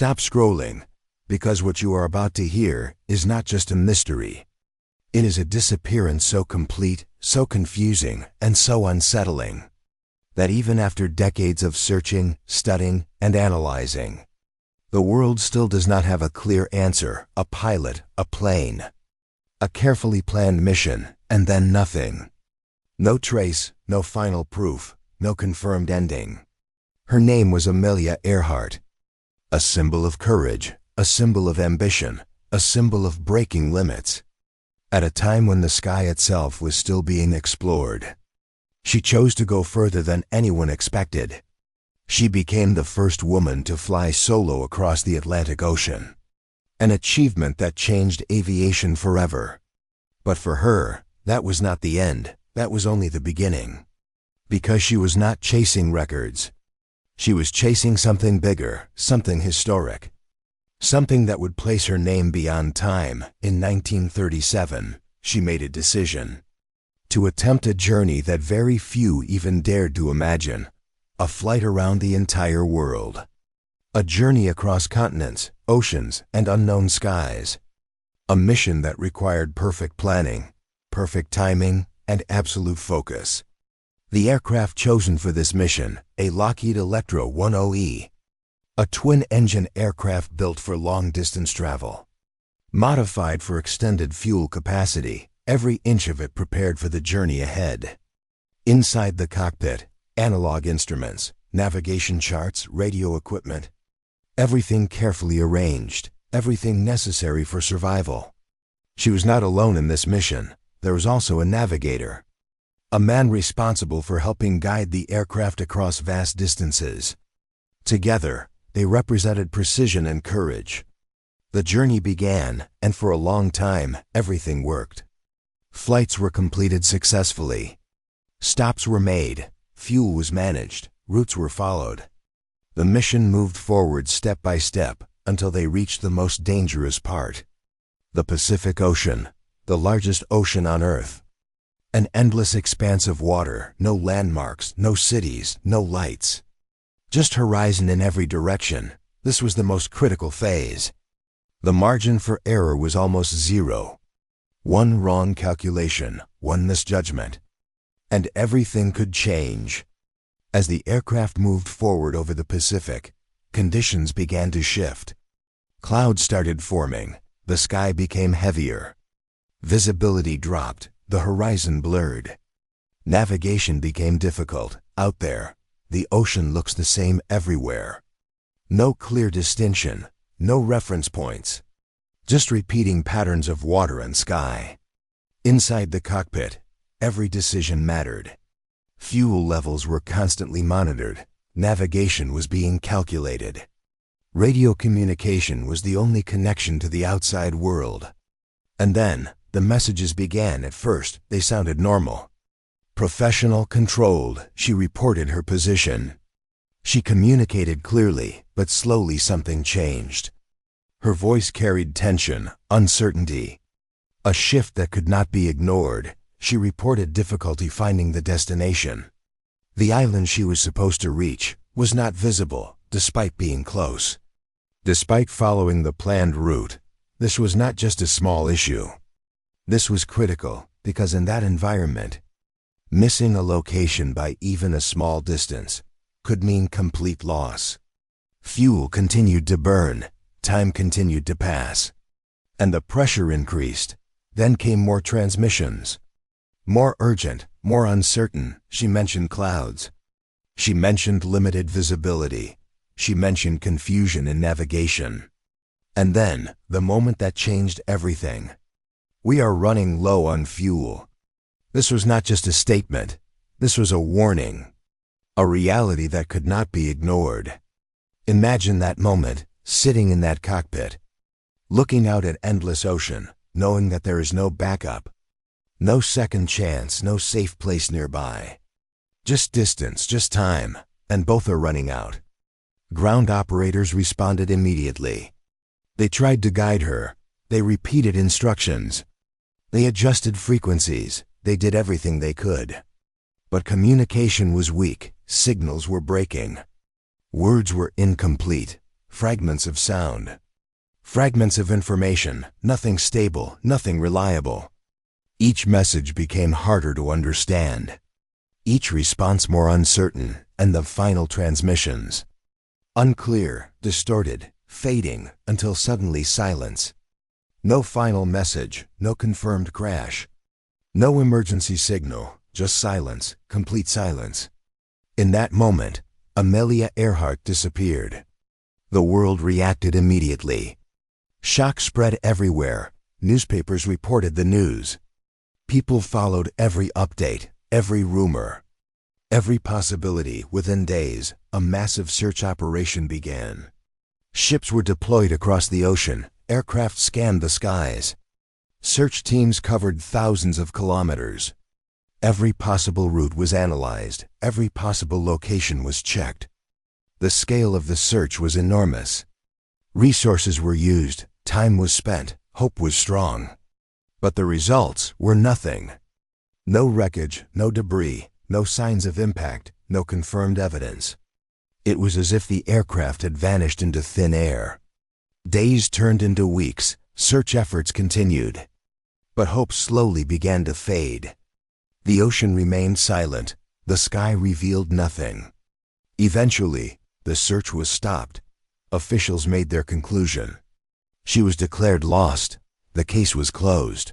Stop scrolling, because what you are about to hear is not just a mystery. It is a disappearance so complete, so confusing, and so unsettling, that even after decades of searching, studying, and analyzing, the world still does not have a clear answer, a pilot, a plane, a carefully planned mission, and then nothing. No trace, no final proof, no confirmed ending. Her name was Amelia Earhart, a symbol of courage, a symbol of ambition, a symbol of breaking limits. At a time when the sky itself was still being explored, she chose to go further than anyone expected. She became the first woman to fly solo across the Atlantic Ocean, an achievement that changed aviation forever. But for her, that was not the end, that was only the beginning. Because she was not chasing records. She was chasing something bigger, something historic. Something that would place her name beyond time. In 1937, she made a decision to attempt a journey that very few even dared to imagine. A flight around the entire world. A journey across continents, oceans, and unknown skies. A mission that required perfect planning, perfect timing, and absolute focus. The aircraft chosen for this mission, a Lockheed Electra 10E, a twin-engine aircraft built for long-distance travel. Modified for extended fuel capacity, every inch of it prepared for the journey ahead. Inside the cockpit, analog instruments, navigation charts, radio equipment. Everything carefully arranged, everything necessary for survival. She was not alone in this mission. There was also a navigator, a man responsible for helping guide the aircraft across vast distances. Together, they represented precision and courage. The journey began, and for a long time, everything worked. Flights were completed successfully. Stops were made. Fuel was managed, routes were followed. The mission moved forward step by step until they reached the most dangerous part. The Pacific Ocean, the largest ocean on Earth. An endless expanse of water, no landmarks, no cities, no lights. Just horizon in every direction. This was the most critical phase. The margin for error was almost zero. One wrong calculation, one misjudgment, and everything could change. As the aircraft moved forward over the Pacific, conditions began to shift. Clouds started forming, the sky became heavier. Visibility dropped, the horizon blurred. Navigation became difficult. Out there, the ocean looks the same everywhere. No clear distinction, no reference points. Just repeating patterns of water and sky. Inside the cockpit, every decision mattered. Fuel levels were constantly monitored. Navigation was being calculated. Radio communication was the only connection to the outside world. And then, the messages began. At first, they sounded normal. Professional, controlled, she reported her position. She communicated clearly, but slowly something changed. Her voice carried tension, uncertainty. A shift that could not be ignored. She reported difficulty finding the destination. The island she was supposed to reach was not visible, despite being close. Despite following the planned route, this was not just a small issue. This was critical, because in that environment, missing a location by even a small distance could mean complete loss. Fuel continued to burn, time continued to pass, and the pressure increased. Then came more transmissions. More urgent, more uncertain. She mentioned clouds. She mentioned limited visibility. She mentioned confusion in navigation. And then, the moment that changed everything. We are running low on fuel. This was not just a statement. This was a warning. A reality that could not be ignored. Imagine that moment, sitting in that cockpit, looking out at endless ocean, knowing that there is no backup. No second chance, no safe place nearby. Just distance, just time, and both are running out. Ground operators responded immediately. They tried to guide her. They repeated instructions. They adjusted frequencies. They did everything they could. But communication was weak. Signals were breaking. Words were incomplete. fragments of sound, fragments of information, nothing stable, nothing reliable. Each message became harder to understand, each response more uncertain, and the final transmissions unclear, distorted, fading, until suddenly silence. No final message, no confirmed crash, no emergency signal, just silence, complete silence. In that moment, Amelia Earhart disappeared. The world reacted immediately. Shock spread everywhere. Newspapers reported the news. People followed every update, every rumor, every possibility. Within days, a massive search operation began. Ships were deployed across the ocean, aircraft scanned the skies. Search teams covered thousands of kilometers. Every possible route was analyzed, every possible location was checked. The scale of the search was enormous. Resources were used, time was spent, hope was strong. But the results were nothing. No wreckage, no debris, no signs of impact, no confirmed evidence. It was as if the aircraft had vanished into thin air. Days turned into weeks, search efforts continued. But hope slowly began to fade. The ocean remained silent, the sky revealed nothing. Eventually, the search was stopped. Officials made their conclusion. She was declared lost. The case was closed.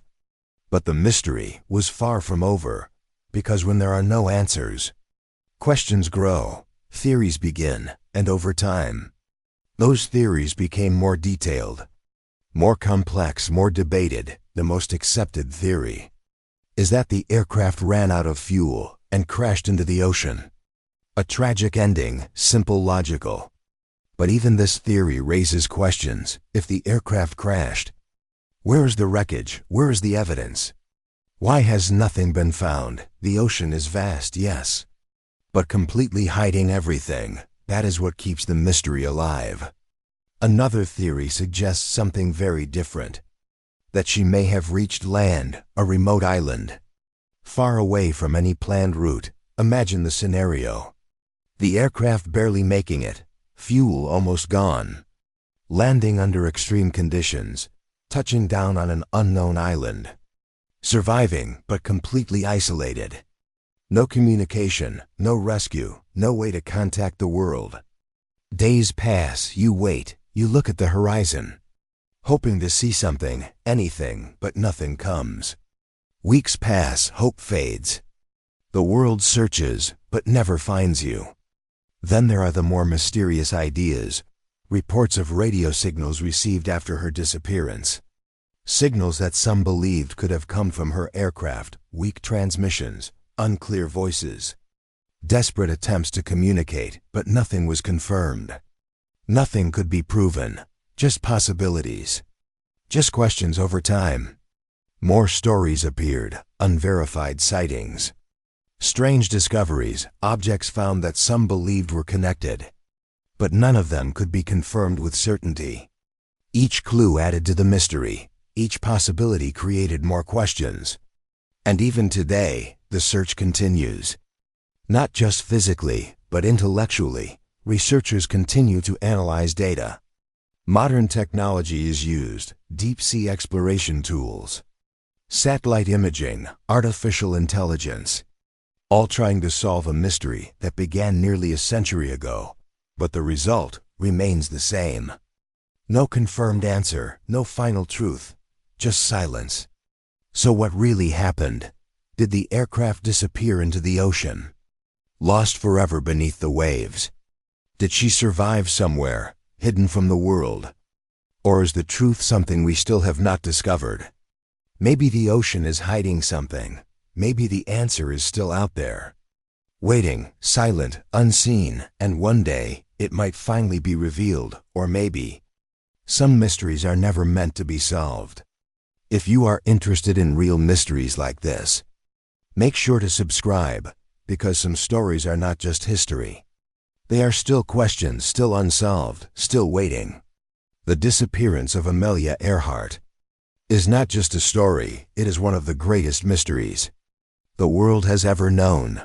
But the mystery was far from over, because when there are no answers, questions grow, theories begin, and over time, those theories became more detailed, more complex, more debated. The most accepted theory is that the aircraft ran out of fuel and crashed into the ocean. A tragic ending, simple, logical. But even this theory raises questions. If the aircraft crashed, where is the wreckage? Where is the evidence? Why has nothing been found? The ocean is vast, yes, but completely hiding everything. That is what keeps the mystery alive. Another theory suggests something very different. That she may have reached land, a remote island, far away from any planned route. Imagine the scenario. The aircraft barely making it, fuel almost gone, landing under extreme conditions, touching down on an unknown island, surviving but completely isolated. No communication, no rescue, no way to contact the world. Days pass, you wait, you look at the horizon, hoping to see something, anything, but nothing comes. Weeks pass, hope fades. The world searches, but never finds you. Then there are the more mysterious ideas, reports of radio signals received after her disappearance. Signals that some believed could have come from her aircraft, weak transmissions, unclear voices. Desperate attempts to communicate, but nothing was confirmed. Nothing could be proven. Just possibilities. Just questions over time. More stories appeared, unverified sightings. Strange discoveries, objects found that some believed were connected. But none of them could be confirmed with certainty. Each clue added to the mystery. Each possibility created more questions. And even today, the search continues. Not just physically, but intellectually, researchers continue to analyze data. Modern technology is used, deep-sea exploration tools, satellite imaging, artificial intelligence, all trying to solve a mystery that began nearly a century ago, but the result remains the same. No confirmed answer, no final truth, just silence. So what really happened? Did the aircraft disappear into the ocean, lost forever beneath the waves? Did she survive somewhere, hidden from the world? Or is the truth something we still have not discovered? Maybe the ocean is hiding something. Maybe the answer is still out there, waiting, silent, unseen, and one day it might finally be revealed. Or maybe some mysteries are never meant to be solved. If you are interested in real mysteries like this, make sure to subscribe, because some stories are not just history. They are still questions, still unsolved, still waiting. The disappearance of Amelia Earhart is not just a story, it is one of the greatest mysteries the world has ever known.